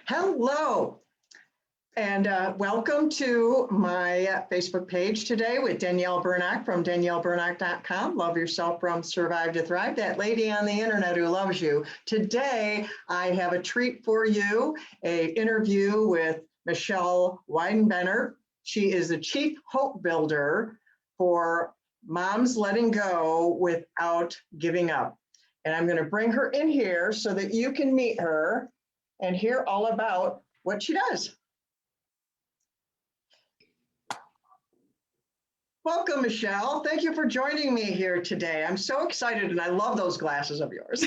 Hello, and welcome to my Facebook page today with Danielle Bernack from daniellebernack.com. Love yourself from Survive to Thrive, that lady on the internet who loves you. Today, I have a treat for you, an interview with Michelle Weidenbenner. She is the Chief Hope Builder for Moms Letting Go Without Giving Up. And I'm going to bring her in here so that you can meet her and hear all about what she does. Welcome, Michelle. Thank you for joining me here today. I'm so excited, and I love those glasses of yours.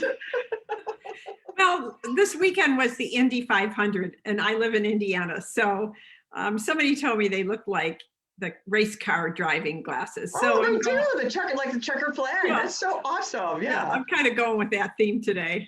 Well, this weekend was the Indy 500, and I live in Indiana. So somebody told me they look like the race car driving glasses. So they do, like the checker flag. Yeah. That's so awesome. Yeah, I'm kind of going with that theme today.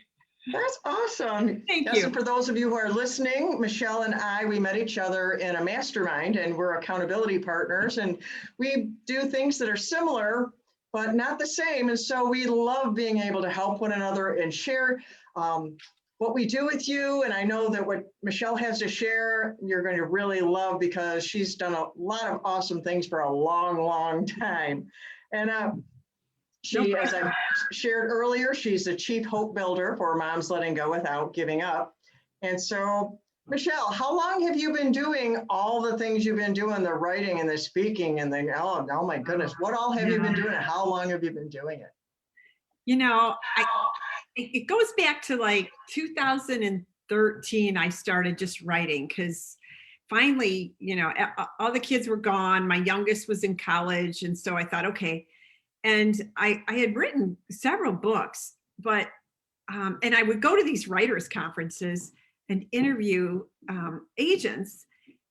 That's awesome. Thank you. And for those of you who are listening, Michelle and we met each other in a mastermind, and we're accountability partners, and we do things that are similar, but not the same. And so we love being able to help one another and share what we do with you. And I know that what Michelle has to share, you're going to really love, because she's done a lot of awesome things for a long, long time. And she, as I shared earlier, she's the Chief Hope Builder for Moms Letting Go Without Giving Up. And so, Michelle, how long have you been doing all the things you've been doing, the writing and the speaking and the, oh my goodness, what all have you been doing? And how long have you been doing it? You know, it goes back to like 2013, I started just writing, because finally, you know, all the kids were gone. My youngest was in college. And so I thought, okay. And I had written several books, but, and I would go to these writers' conferences and interview agents.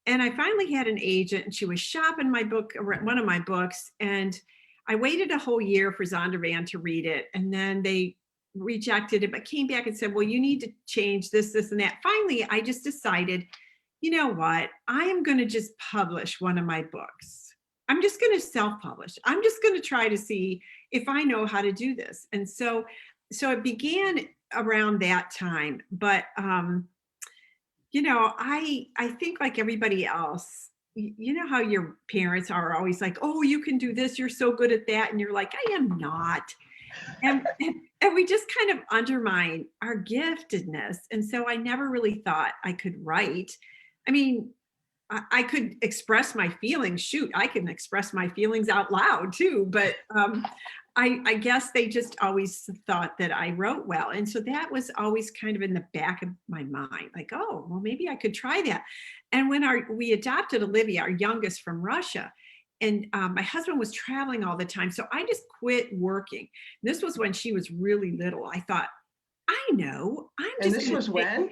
And I finally had an agent, and she was shopping my book, one of my books. And I waited a whole year for Zondervan to read it. And then they rejected it, but came back and said, well, you need to change this, this, and that. Finally, I just decided, you know what? I am going to just publish one of my books. I'm just going to self-publish. I'm just going to try to see if I know how to do this. And so it began around that time. But, you know, I think like everybody else, you know how your parents are always like, oh, you can do this. You're so good at that. And you're like, I am not. And we just kind of undermine our giftedness. And so I never really thought I could write. I mean, I could express my feelings. Shoot, I can express my feelings out loud too. But I guess they just always thought that I wrote well. And so that was always kind of in the back of my mind, like, oh, well, maybe I could try that. And when we adopted Olivia, our youngest, from Russia, and my husband was traveling all the time, so I just quit working. This was when she was really little. I thought, I know, I'm just. And this was when?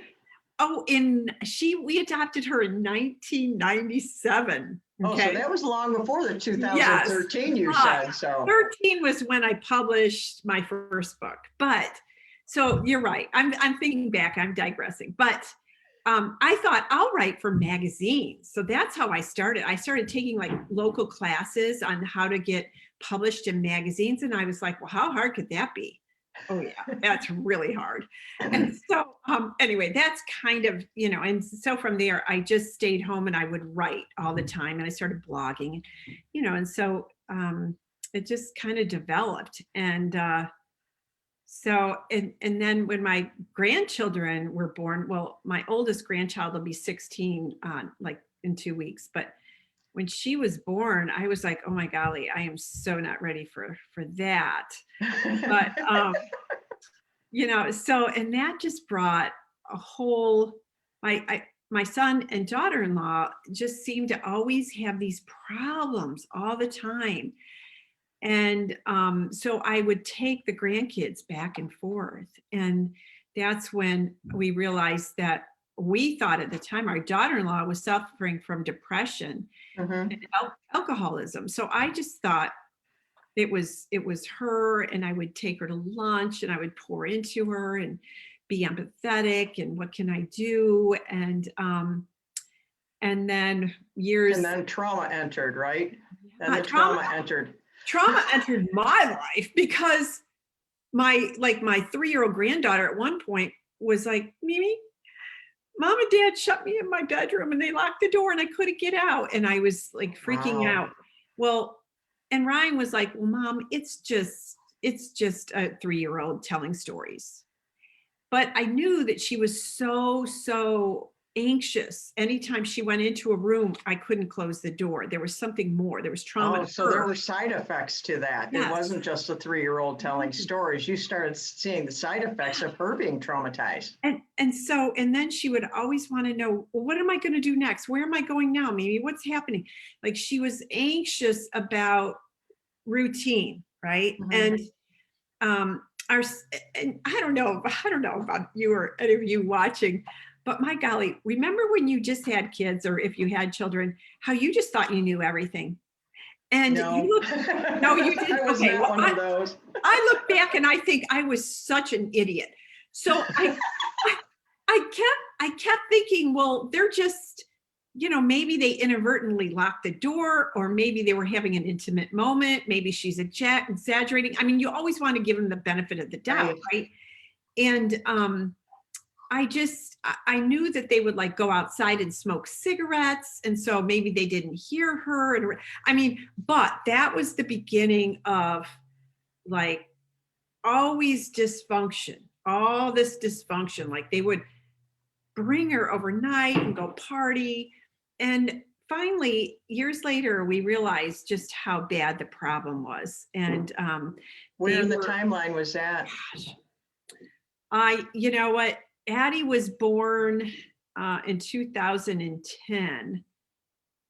Oh, we adopted her in 1997. Okay. Oh, so that was long before the 2013, yes. You said. So 13 was when I published my first book. But so you're right. I'm thinking back. I'm digressing. But I thought I'll write for magazines. So that's how I started. I started taking like local classes on how to get published in magazines. And I was like, well, how hard could that be? Oh yeah, that's really hard. And so anyway, that's kind of, you know, and so from there, I just stayed home and I would write all the time, and I started blogging, you know, and so it just kind of developed. And so, and then when my grandchildren were born, well, my oldest grandchild will be 16 like in 2 weeks, but when she was born, I was like, oh my golly, I am so not ready for that. But, you know, so, and that just brought a whole, my son and daughter-in-law just seemed to always have these problems all the time. And so I would take the grandkids back and forth. And that's when we realized that we thought at the time our daughter-in-law was suffering from depression and alcoholism. So I just thought it was her, and I would take her to lunch and I would pour into her and be empathetic, and what can I do? And then years. And then trauma entered, right? And the trauma entered. Trauma entered my life, because my 3-year-old granddaughter at one point was like, Mimi, Mom and Dad shut me in my bedroom and they locked the door and I couldn't get out. And I was like freaking Wow. out. Well, and Ryan was like, well, Mom, it's just a 3-year-old telling stories. But I knew that she was so anxious. Anytime she went into a room, I couldn't close the door. There was something more. There was trauma Oh, to so there her. were side effects to that. It Yes. wasn't just a 3-year-old telling stories. You started seeing the side effects of her being traumatized. And then she would always want to know, well, what am I going to do next? Where am I going now? Maybe what's happening? Like she was anxious about routine, right? Mhm. And um our and I don't know about you or any of you watching, but my golly, remember when you just had kids or if you had children, how you just thought you knew everything? And you No, look, no, you I didn't. was Okay, not well, one of those. I look back and I think I was such an idiot. So I, I kept thinking, well, they're just, maybe they inadvertently locked the door, or maybe they were having an intimate moment. Maybe she's exaggerating. I mean, you always want to give them the benefit of the doubt, Right. right? And I knew that they would like go outside and smoke cigarettes. And so maybe they didn't hear her. And I mean, but that was the beginning of like always dysfunction, all this dysfunction. Like they would bring her overnight and go party. And finally, years later, we realized just how bad the problem was. And Where they in the were, timeline was that? gosh, you know what? Addie was born in 2010,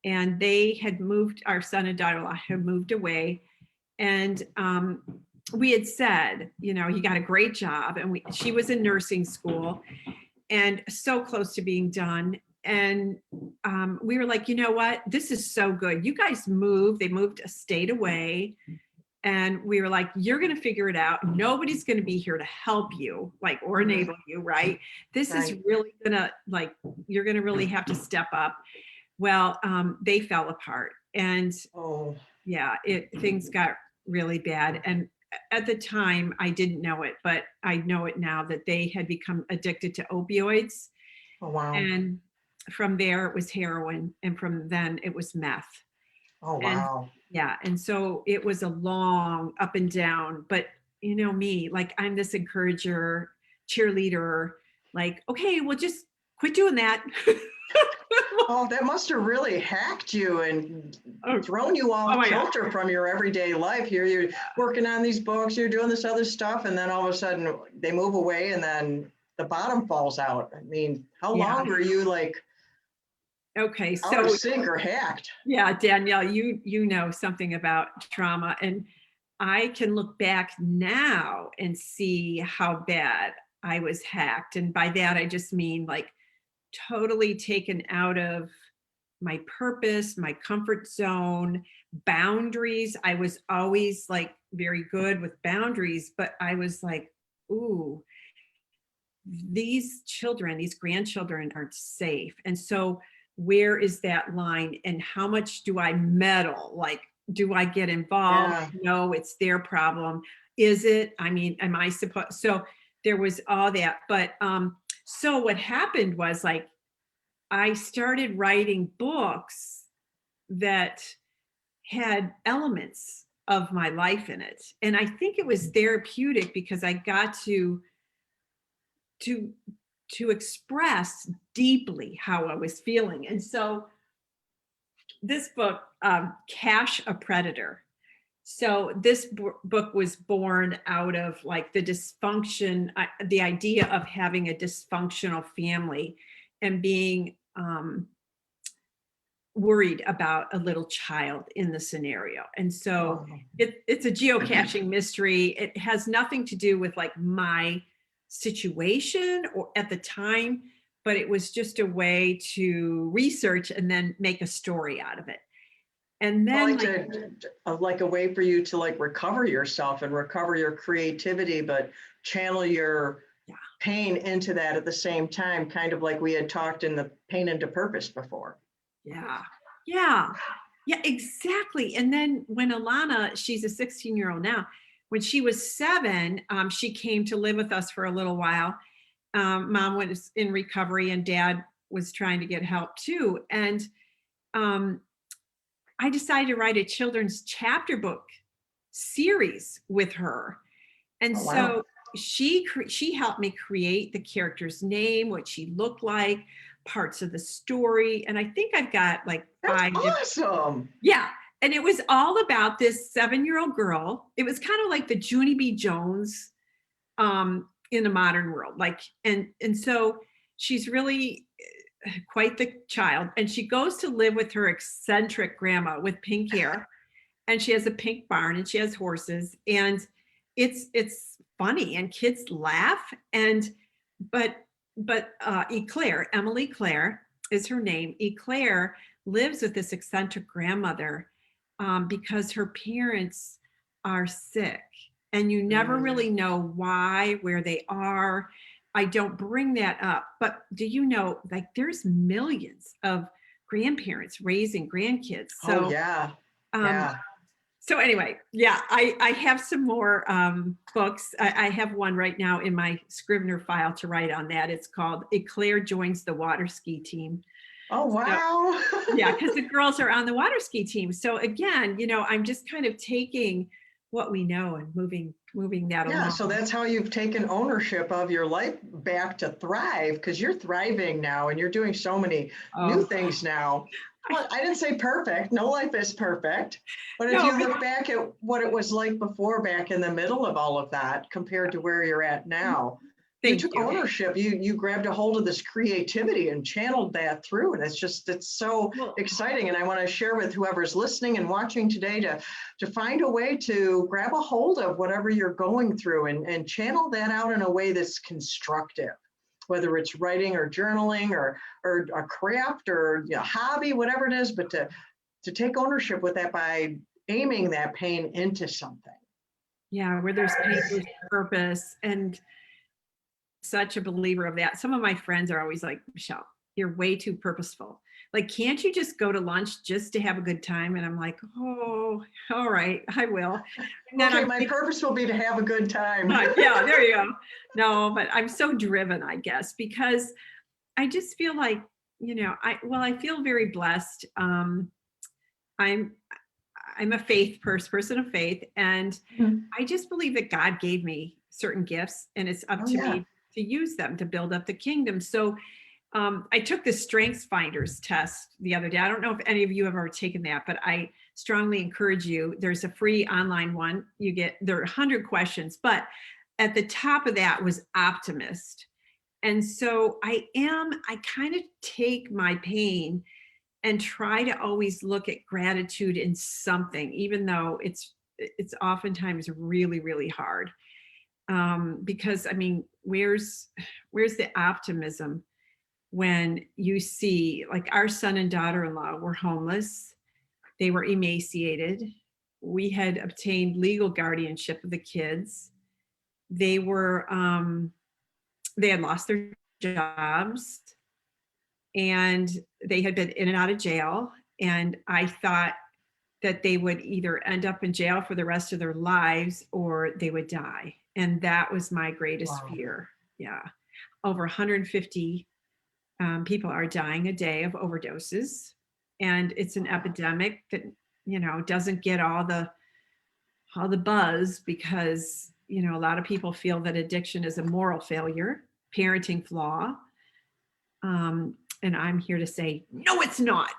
and they had moved, our son and daughter had moved away. And we had said, he got a great job, and she was in nursing school and so close to being done. And we were like, you know what? This is so good. You guys moved. They moved a state away. And we were like, you're going to figure it out. Nobody's going to be here to help you, like, or Mhm. enable you, right? This is Right. really going to, like, you're going to really have to step up. Well, they fell apart. And Oh, yeah, things got really bad. And at the time, I didn't know it, but I know it now that they had become addicted to opioids. oh, wow. And from there, it was heroin. And from then, it was meth. Oh, And wow. yeah, and so it was a long up and down. But me, like I'm this encourager, cheerleader, like, okay, well, just quit doing that. Oh, that must have really hacked you and Oh, thrown you oh off my God. kilter from your everyday life. Here you're working on these books, you're doing this other stuff, and then all of a sudden they move away and then the bottom falls out. I mean, how Yeah. long were you like Okay. out of So sync or hacked? yeah, Danielle, you know something about trauma, and I can look back now and see how bad I was hacked. And by that, I just mean like totally taken out of my purpose, my comfort zone, boundaries. I was always like very good with boundaries, but I was like, ooh, these children, these grandchildren aren't safe. And so, where is that line? And how much do I meddle? Like, do I get involved? Yeah. No, it's their problem. Is it? I mean, am I supposed? So, there was all that. But so what happened was like, I started writing books that had elements of my life in it. And I think it was therapeutic because I got to to express deeply how I was feeling. And so this book, Cash a Predator. So this book was born out of like the dysfunction, the idea of having a dysfunctional family and being worried about a little child in the scenario. And so Wow. it's a geocaching mystery. It has nothing to do with like my situation or at the time, but it was just a way to research and then make a story out of it. And I then like like a way for you to like recover yourself and recover your creativity, but channel your yeah, pain into that at the same time, kind of like we had talked in the Pain into Purpose before. yeah, yeah, yeah, exactly. And then when Alana, she's a 16-year-old now, when she was 7, she came to live with us for a little while. Mom was in recovery and dad was trying to get help too. And um, I decided to write a children's chapter book series with her. And Oh, wow. so she helped me create the character's name, what she looked like, parts of the story. And I think I've got like That's 5 different. awesome. Yeah. And it was all about this 7-year-old girl. It was kind of like the Junie B. Jones in the modern world. Like, and so she's really quite the child. And she goes to live with her eccentric grandma with pink hair. And she has a pink barn and she has horses. And it's funny and kids laugh. And but Eclair, Emily Claire is her name. Eclair lives with this eccentric grandmother because her parents are sick and you never really know why, where they are. I don't bring that up, but do you know, like there's millions of grandparents raising grandkids. Oh, So, yeah. um, Yeah. so anyway, yeah, I have some more books. I have one right now in my Scrivener file to write on that. It's called Eclair Joins the Water Ski Team. Oh, So, wow. yeah, because the girls are on the water ski team. So again, I'm just kind of taking what we know and moving that Yeah, along. so that's how you've taken ownership of your life back to thrive because you're thriving now and you're doing so many new Oh, things now. Well, I didn't say perfect. No life is perfect. But if no, you look back at what it was like before, back in the middle of all of that, compared to where you're at now, you thank took you. ownership. You grabbed a hold of this creativity and channeled that through. And it's so Well, exciting. And I want to share with whoever's listening and watching today to find a way to grab a hold of whatever you're going through and channel that out in a way that's constructive, whether it's writing or journaling or a craft or a hobby, whatever it is, but to take ownership with that by aiming that pain into something. yeah, where there's pain, there's purpose, and such a believer of that. Some of my friends are always like, Michelle, you're way too purposeful. Like, can't you just go to lunch just to have a good time? And I'm like, oh, all right, I will. And then Okay, I'm my purpose will be to have a good time. yeah, there you go. No, but I'm so driven, I guess, because I just feel like, I feel very blessed. I'm I'm a person of faith, and I just believe that God gave me certain gifts, and it's up Oh, to yeah. me to use them to build up the kingdom. So I took the Strengths Finders test the other day. I don't know if any of you have ever taken that, but I strongly encourage you. There's a free online one. There are 100 questions, but at the top of that was optimist. And so I kind of take my pain and try to always look at gratitude in something, even though it's oftentimes really, really hard. Because I mean, where's the optimism when you see, like, our son and daughter-in-law were homeless, they were emaciated, we had obtained legal guardianship of the kids, they were they had lost their jobs, and they had been in and out of jail. And I thought that they would either end up in jail for the rest of their lives or they would die. And that was my greatest Wow. fear. Yeah. Over 150 people are dying a day of overdoses. And it's an epidemic that, doesn't get all the buzz because, a lot of people feel that addiction is a moral failure, parenting flaw. And I'm here to say, no, it's not.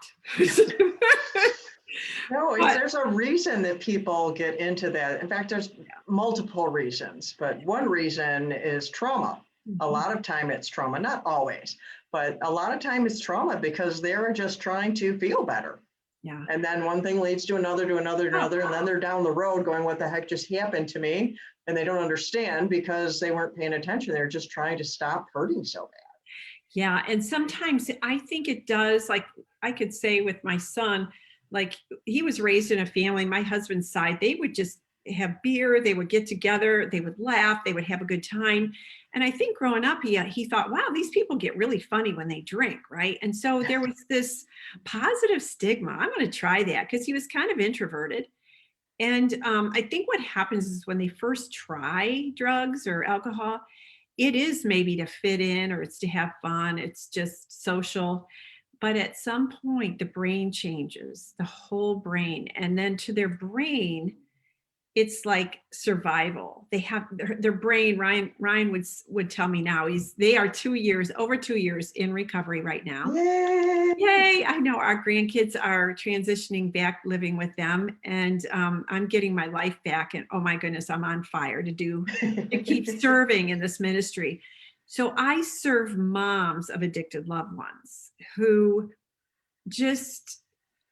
No, But there's a reason that people get into that. In fact, there's multiple reasons, but one reason is trauma. A lot of time it's trauma, not always, but a lot of time it's trauma because they're just trying to feel better. yeah. And then one thing leads to another, to another, to another, and then they're down the road going, what the heck just happened to me? And they don't understand because they weren't paying attention. They're just trying to stop hurting so bad. Yeah. And sometimes I think it does, like I could say with my son, like he was raised in a family, my husband's side, they would just have beer, they would get together, they would laugh, they would have a good time. And I think growing up, he thought, wow, these people get really funny when they drink, right? And so there was this positive stigma. I'm going to try that because he was kind of introverted. And I think what happens is when they first try drugs or alcohol, it is maybe to fit in, or it's to have fun, it's just social. But at some point, the brain changes, the whole brain. And then to their brain, it's like survival. They have their brain. Ryan would tell me now, they are over 2 years in recovery right now. Yay! Yay! I know our grandkids are transitioning back, living with them, and I'm getting my life back. And oh my goodness, I'm on fire to keep serving in this ministry. So I serve moms of addicted loved ones who just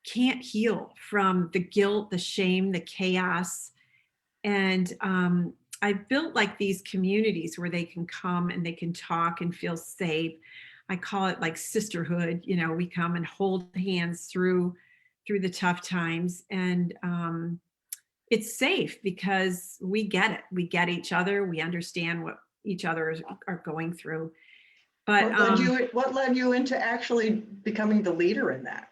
can't heal from the guilt, the shame, the chaos. And I've built like these communities where they can come and they can talk and feel safe. I call it like sisterhood. We come and hold hands through the tough times, and it's safe because we get it. We get each other. We understand what each other are going through. But What led you into actually becoming the leader in that,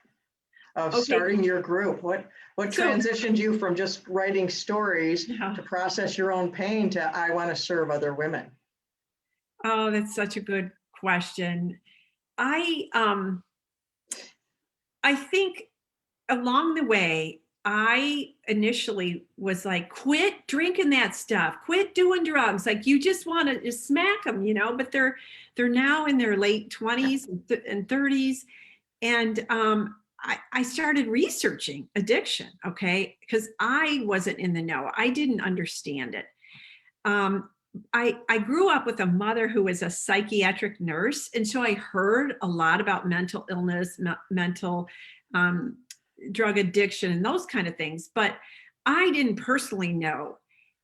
of okay, starting your group? What so transitioned you from just writing stories yeah. to process your own pain to I want to serve other women? Oh, that's such a good question. I think along the way, I initially was like, quit drinking that stuff, quit doing drugs. Like you just want to just smack them, but they're now in their late 20s and 30s. And I started researching addiction, okay, because I wasn't in the know. I didn't understand it. I grew up with a mother who was a psychiatric nurse. And so I heard a lot about mental illness, mental um, drug addiction, and those kind of things. But I didn't personally know.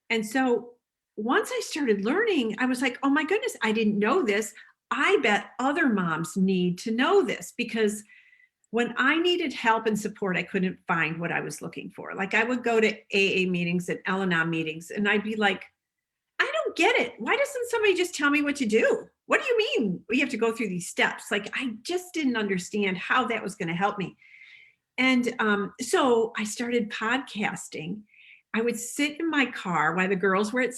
And so once I started learning, I was like, oh my goodness, I didn't know this. I bet other moms need to know this, because when I needed help and support, I couldn't find what I was looking for. Like I would go to AA meetings and Al-Anon meetings, and I'd be like, I don't get it. Why doesn't somebody just tell me what to do? What do you mean we have to go through these steps? Like I just didn't understand how that was going to help me. And so I started podcasting. I would sit in my car while the girls were at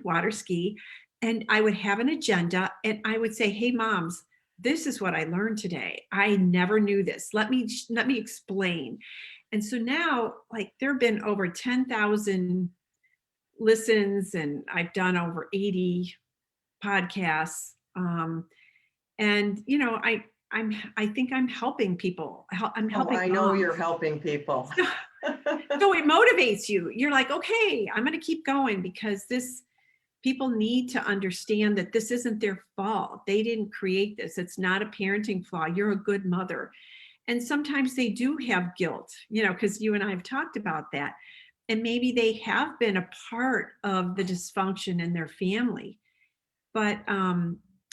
water ski, and I would have an agenda, and I would say, hey moms, this is what I learned today. I never knew this. Let me explain. And so now, like, there have been over 10,000 listens, and I've done over 80 podcasts. And I think I'm helping people. I'm helping I know moms. you're helping people. So it motivates you. You're like, okay, I'm going to keep going, because people need to understand that this isn't their fault. They didn't create this. It's not a parenting flaw. You're a good mother. And sometimes they do have guilt, because you and I have talked about that. And maybe they have been a part of the dysfunction in their family. But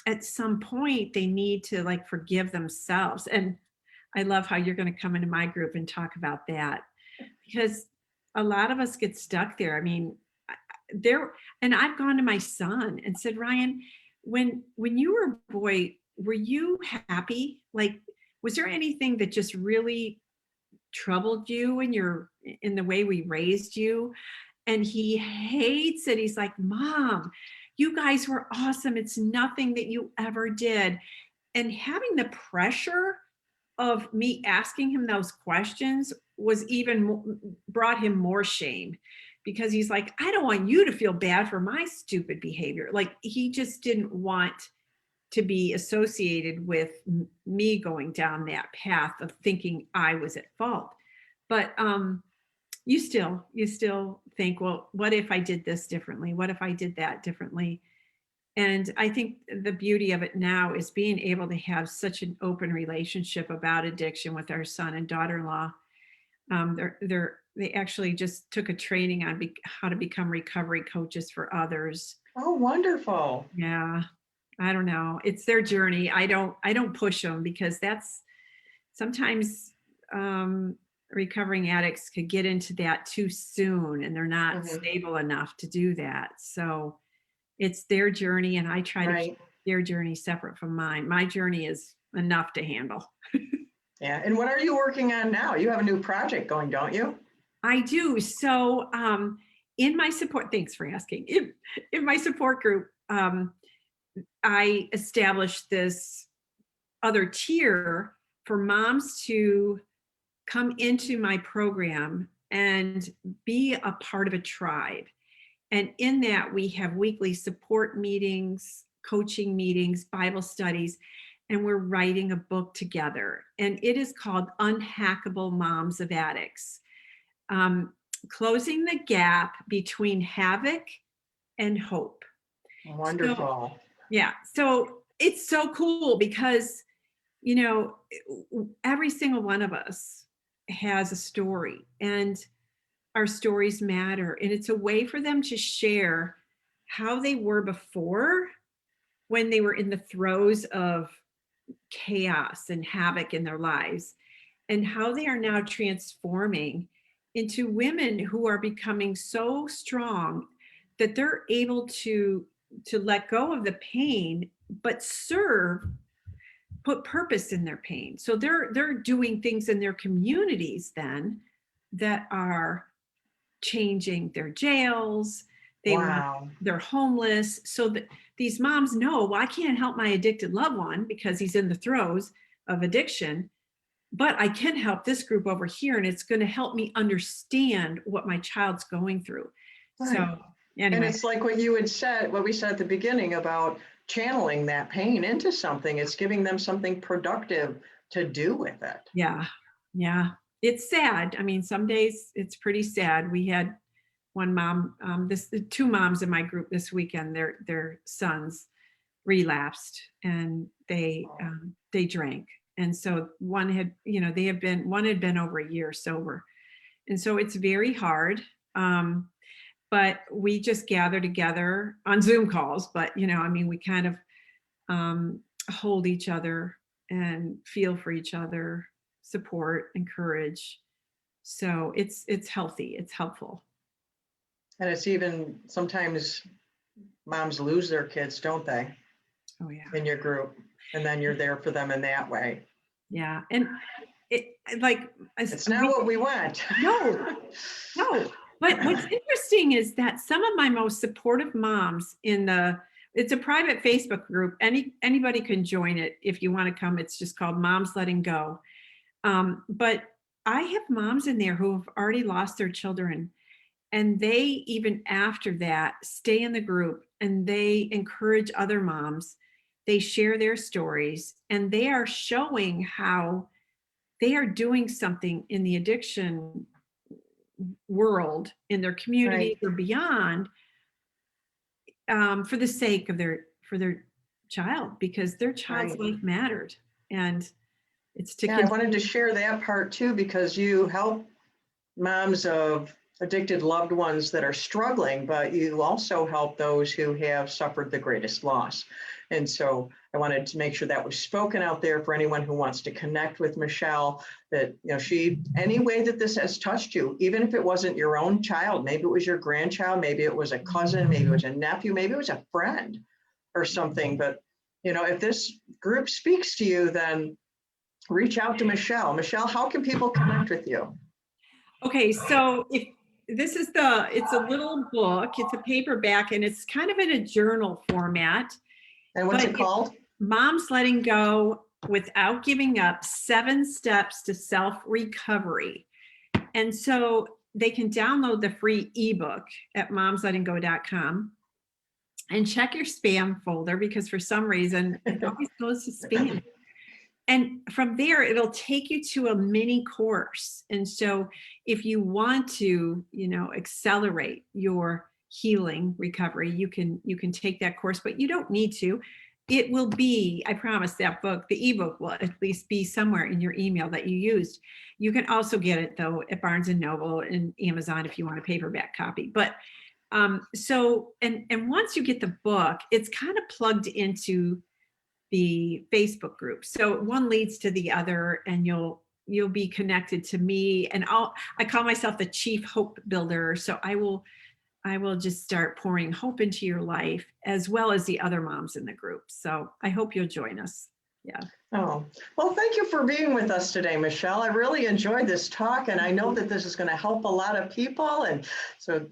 at some point, they need to like forgive themselves. And I love how you're going to come into my group and talk about that, because a lot of us get stuck there. I mean, and I've gone to my son and said, Ryan, when you were a boy, were you happy? Like, was there anything that just really troubled you in the way we raised you? And he hates it. He's like, Mom, you guys were awesome. It's nothing that you ever did. And having the pressure of me asking him those questions brought him more shame, because he's like, I don't want you to feel bad for my stupid behavior. Like he just didn't want to be associated with me going down that path of thinking I was at fault. But you still think, well, what if I did this differently? What if I did that differently? And I think the beauty of it now is being able to have such an open relationship about addiction with our son and daughter-in-law. They actually just took a training on how to become recovery coaches for others. Oh, wonderful. Yeah. I don't know. It's their journey. I don't push them, because that's sometimes recovering addicts could get into that too soon, and they're not stable enough to do that. So it's their journey, and I try to keep their journey separate from mine. My journey is enough to handle. Yeah. And what are you working on now? You have a new project going, don't you? I do. So in my support, thanks for asking. In my support group, I established this other tier for moms to come into my program and be a part of a tribe. And in that, we have weekly support meetings, coaching meetings, Bible studies, and we're writing a book together. And it is called Unhackable Moms of Addicts, closing the gap between havoc and hope. So, Wonderful. yeah, so it's so cool because, you know, every single one of us has a story, and our stories matter. And it's a way for them to share how they were before, when they were in the throes of chaos and havoc in their lives, and how they are now transforming into women who are becoming so strong that they're able to let go of the pain, but put purpose in their pain. So they're doing things in their communities then that are changing their jails. Wow. They're homeless, so that these moms know, well, I can't help my addicted loved one because he's in the throes of addiction, but I can help this group over here, and it's going to help me understand what my child's going through. Right. So And anyway, it's like what you had said, what we said at the beginning about channeling that pain into something. It's giving them something productive to do with it. yeah, yeah, it's sad. I mean, some days it's pretty sad. We had one mom, the two moms in my group this weekend, their sons relapsed, and they drank. And so one had, one had been over a year sober. And so it's very hard. But we just gather together on Zoom calls. But, I mean, we kind of hold each other and feel for each other, support, encourage. So it's healthy, it's helpful. And it's even sometimes moms lose their kids, don't they, Oh yeah. in your group? And then you're there for them in that way. Yeah. And it like It's not what we want. no, no. But what's interesting is that some of my most supportive moms it's a private Facebook group. Anybody can join it if you want to come. It's just called Moms Letting Go. But I have moms in there who have already lost their children, and they, even after that, stay in the group and they encourage other moms. They share their stories, and they are showing how they are doing something in the addiction world, in their communities Right. or beyond, for the sake of their child, because their child's Right. life mattered. And it's to Yeah, I wanted to continue. share that part too, because you help moms of addicted loved ones that are struggling, but you also help those who have suffered the greatest loss. And so I wanted to make sure that was spoken out there for anyone who wants to connect with Michelle, that, any way that this has touched you, even if it wasn't your own child, maybe it was your grandchild, maybe it was a cousin, maybe it was a nephew, maybe it was a friend or something. But, if this group speaks to you, then reach out to Michelle. Michelle, how can people connect with you? Okay, so if it's a little book, it's a paperback, and it's kind of in a journal format, And what's but it it's called? Moms Letting Go Without Giving Up: 7 Steps to Self-Recovery. And so they can download the free ebook at momslettinggo.com, and check your spam folder, because for some reason it always goes to spam. And from there, it'll take you to a mini course. And so if you want to, accelerate your healing recovery, you can take that course, but you don't need to. It will be, I promise, that book, the ebook will at least be somewhere in your email that you used. You can also get it though at Barnes and Noble and Amazon if you want a paperback copy. But so once you get the book, it's kind of plugged into the Facebook group. So one leads to the other, and you'll be connected to me. And I call myself the chief hope builder. So I will just start pouring hope into your life, as well as the other moms in the group. So I hope you'll join us. Yeah. Oh, well, thank you for being with us today, Michelle. I really enjoyed this talk, and I know that this is going to help a lot of people. And so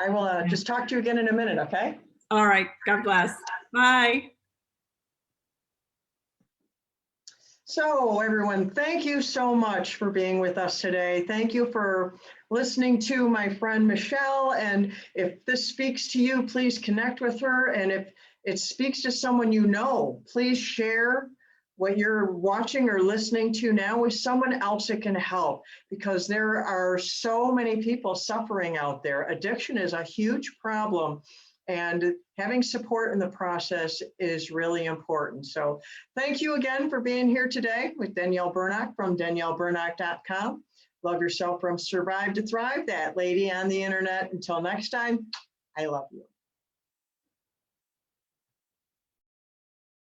I will Yeah. just talk to you again in a minute, okay? All right. God bless. Bye. So everyone, thank you so much for being with us today. Thank you for listening to my friend Michelle. And if this speaks to you, please connect with her. And if it speaks to someone you know, please share what you're watching or listening to now with someone else that can help, because there are so many people suffering out there. Addiction is a huge problem, and having support in the process is really important. So thank you again for being here today with Danielle Burnock from danielleburnock.com. Love yourself from Survive to Thrive, that lady on the internet. Until next time, I love you.